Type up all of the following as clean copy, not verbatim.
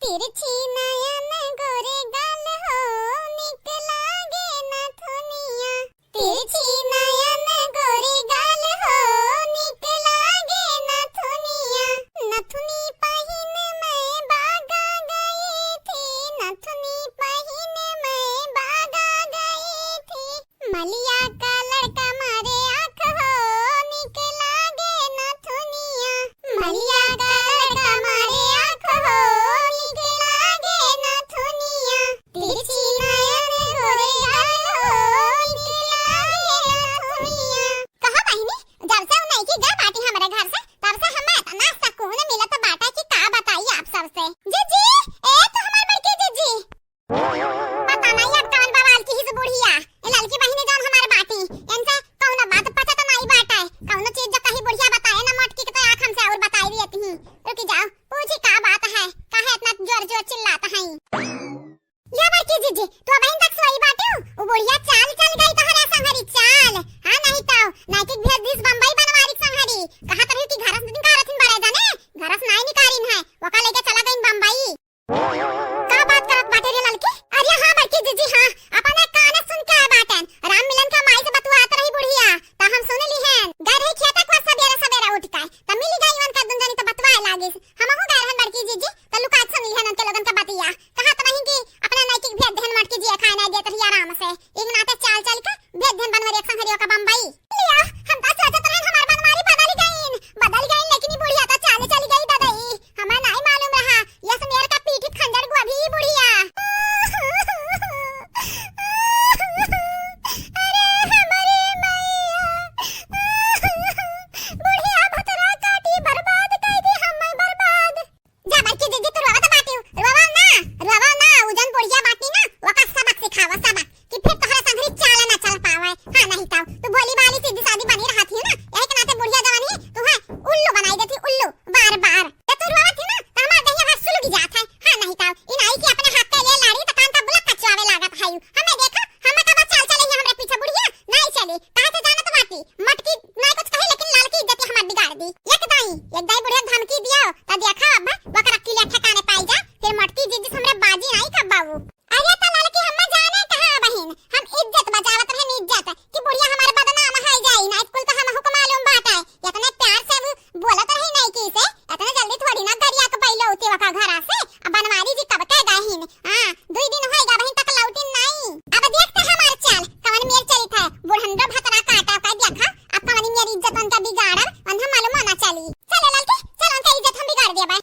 तिरछी नयन गोरे गाल हो निक लागे नथुनिया। तिरछी नयन गोरे गाल हो निक लागे नथुनिया। नथुनी पहिन मैं बागा गई थी, नथुनी पहिन मैं बागा गई थी। मलिया का लड़का मारे आँख हो निक लागे नथुनिया। मलिया का लड़का मारे आँख हो निक लागे नथुनिया। तिरछी नयन गोरे गाल हो निक लागे नथुनिया। कहा बहिनी, जब से नहीं की गा बाटी हमारे घर से तब से हमें इतना सुकून मिला तो बाटा की का बताइए आप सबसे। जीजी ए तो हमार बड़की जीजी पता नहीं अब कौन बवाल की हिज बुढ़िया ए लड़की बहिनी जान हमारे बाटी इनसे कौन बात पता तो नहीं बाटा है। कौन चीज जो कहीं बुढ़िया बताए ना मटकी के तो आंख हमसे और बताई देती हूं। रुक जाओ पूछी का बात है, काहे इतना जोर जोर चिल्लाता है। या बड़की जीजी तो बहन तक सोई बाटे वो बुढ़िया चाल चल गई तोहरा संहरी चाल। हां नहीं तो नाइटिक भेज दिस बम्बई बनवारी संहरी कहा तरह की घरस दिन का रथिन बड़े जाने घरस नहीं निकारिन है वका लेके चला गई बम्बई। का बात करत बाटे रे लड़की। अरे हां बड़की जीजी हां अपने काने सुन के बाटन राम मिलन का माई से बतुआत रही बुढ़िया त हम सुन ली हैं। गए रही खेत को सवेरे सवेरे उठ के त मिल गई वन का दुंजनी तो बतवाए लागिस। हमहु गए रहन बड़की जीजी त लुका सुन ली हैं उनके लोगन का बतिया कहा त नहीं कि अपना नाइटिक भेज देहन मटकी जी खाए ना देत रही आराम से एक नाते चाल चल के भेज देहन बनवारी एक संहरियो का बम्बई। लिया हम त सोचत रहन हमार बनवारी बदल गई लेकिन ये बुढ़िया त चाल चल गई दादाई हमें नहीं मालूम रहा ये सुमेर का पीठी खंजर को अभी बुढ़िया। अरे हमारे मैया बुढ़िया भतरा काटी बर्बाद कर दी हमें बर्बाद। जा बच्ची दीदी तू रोवा तो बाटी रोवा ना उजन बुढ़िया बाटी ना वो का सबक सिखावा सबक कि फिर तोहरा संगरी चाल ना चल पावे। हां नहीं तो तू भोली भाली सीधी सादी बनी रहा थी ना यही के नाते बुढ़िया जवानी तू है उल्लू बनाई देती उल्लू बार बार ये तू रोवा थी ना तो हमार दहिया हाथ सुलग जात है। हां नहीं तो इन आई की अपने हाथ पे ले लाड़ी तो कान का बुलक कचवावे लागत है हमें देखा हमें का चाल चले हमरे पीछे बुढ़िया नहीं चली कहां से जाना तो बाटी मटकी नहीं कुछ कहे लेकिन लाल की इज्जत हमर बिगाड़ दी। एक दाई बुढ़िया धमकी दियो त देखा अब बकरा की ले ठिकाने पाई जा फिर मटकी जीजी हमरे बाजी नहीं कब बाबू। अरे त लाल की हम जाने कहां बहन हम इज्जत बचावत रहन इज्जत कि बुढ़िया हमारे बदनाम है जाई ना स्कूल तो हम हुक्म मालूम बात है इतने प्यार से वो बोलत रही नहीं की से इतने जल्दी थोड़ी ना गरिया के पहले उते वका घरा से अब बनवारी जी कब के गहिन। हां 2 दिन होएगा बहन तक लौटिन नहीं। अब देखते हमार चाल कवन मेर चली था बुढ़ंडा भतरा काटा का देखा अब कवन मेरी इज्जत उनका बिगाड़ उन्हें मालूम होना चली। चल लड़के चल उनका इज्जत हम बिगाड़ दिया बे।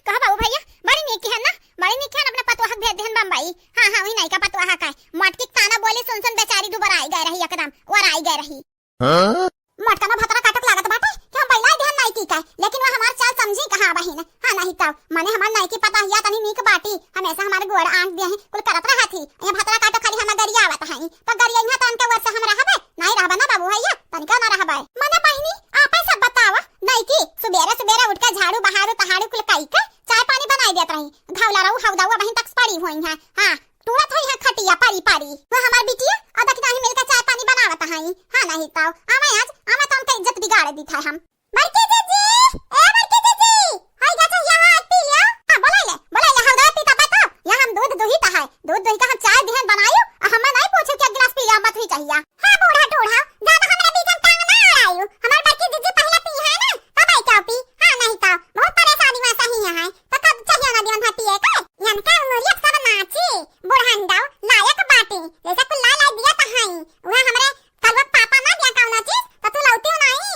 कहा बाबू भैया बड़ी नेकी है ना बड़ी नेकी है अपने पतवाह भेज देहन बम्बई। हां वही नहीं का पतवाह का मटकी ताना बोली सुन सुन बेचारी दुबर आई गई रही एकदम और आई गई रही। मटका में भतरा काटक लागत बाटे कि हम पहला ध्यान नहीं की का लेकिन वो हमार चाल समझी कहां बहिन। हां नहीं तो माने हमार नहीं की पता हिया तनी नीक बाटी हमेशा हमारे गोड़ आंख दे हैं कुल करत रहा थी ये भतरा काटक खाली हम गरिया आवत है तो गरिया यहां तन के वर्ष हम रहबे नहीं रहबे ना बाबू भैया तनिका ना रहबे। माने बहिनी आपे सब बतावा नहीं की सुबेरे सुबेरे उठ के झाड़ू बहारू तहाड़ू कुल काई के चाय पानी बनाई देत रही घावला रहू हवदावा बहिन तक पड़ी होई है। हां तुरंत होई है खटिया पारी पारी वो हमार बिटिया अदा की नहीं मिलकर चाय पानी बनावत है। हां नहीं तो आवा आज आवा तो हमका इज्जत बिगाड़ दी था हम। बड़की जीजी ए बड़की जीजी हाय जा तो यहां आ पी लियो। हां बोला ले हवदा पीता तो यहां हम दूध दुही ता है दूध दुही का हम चाय दिहन बनायो हम नहीं पूछो कि गिलास पी लिया मत ही चाहिए। हां बूढ़ा टूढ़ा ज्यादा हमरा बीच में टांग ना आयो हमार बड़की जीजी पहले पी है ना तब आई का पी। हां नहीं तो बहुत परेशानी में सही है तो कब चाहिए ना दिहन पिए के यन का उमरिया सब नाची बुढ़ंडा लायक बाटी जैसे कुल ला ला दिया ता है वह हमरे कलवा पापा ना दिया कौन चीज तो तू लौटी नहीं।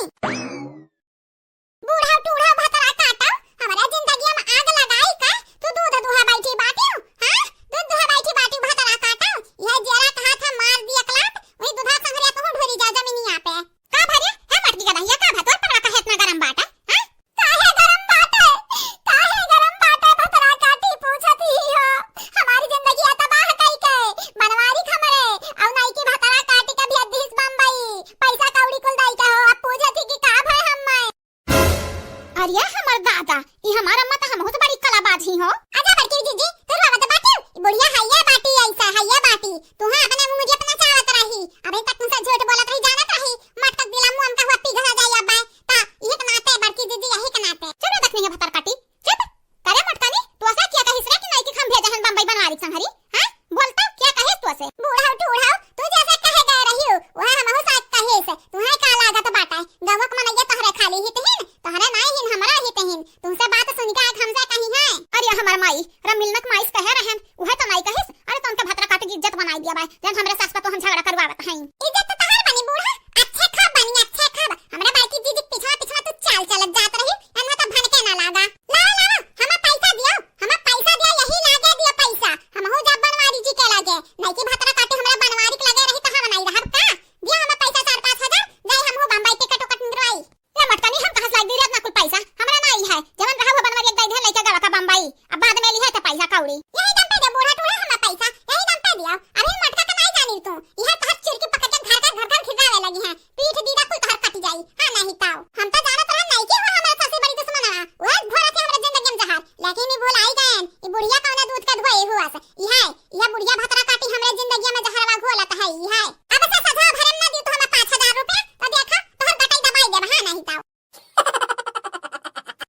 बूढ़ा टूढ़ा भतरा काटा हमारा जिंदगी में आग लगाई का तू दूध दुहा बैठी बाटी। हां दूध दुहा बैठी बाटी भतरा काटा यह जरा कहा था मार दिया कलाट वही दूधा संगरिया तो ढोरी जा जमीनिया पे का भरिया है मटकी का दहिया का भतोर पकड़ा का इतना गरम बाटा। हां काहे गरम बाटा भतरा काटी पूछती हो हमारी जिंदगी तबाह कई के बनवारी खमरे औ नहीं की भतरा काटी के भेज दिस बम्बई पैसा कौड़ी कुल दई के हो अब पूछती कि का भय हम। अरे हमर दादा ई हमार अम्मा त हम बहुत बड़ी कलाबाज ही हो। आजा बड़की जीजी तू रोवत बाटी बुढ़िया हैया बाटी ऐसा हैया बाटी तू हां अपने मुझे अपना चाहत रही अबे तक तुमसे झूठ बोलत रही जानत रही मटक दिला मुंह हमका हुआ पिघला जाई अब ता ये के नाते बड़की जीजी यही के नाते चलो हाय हाय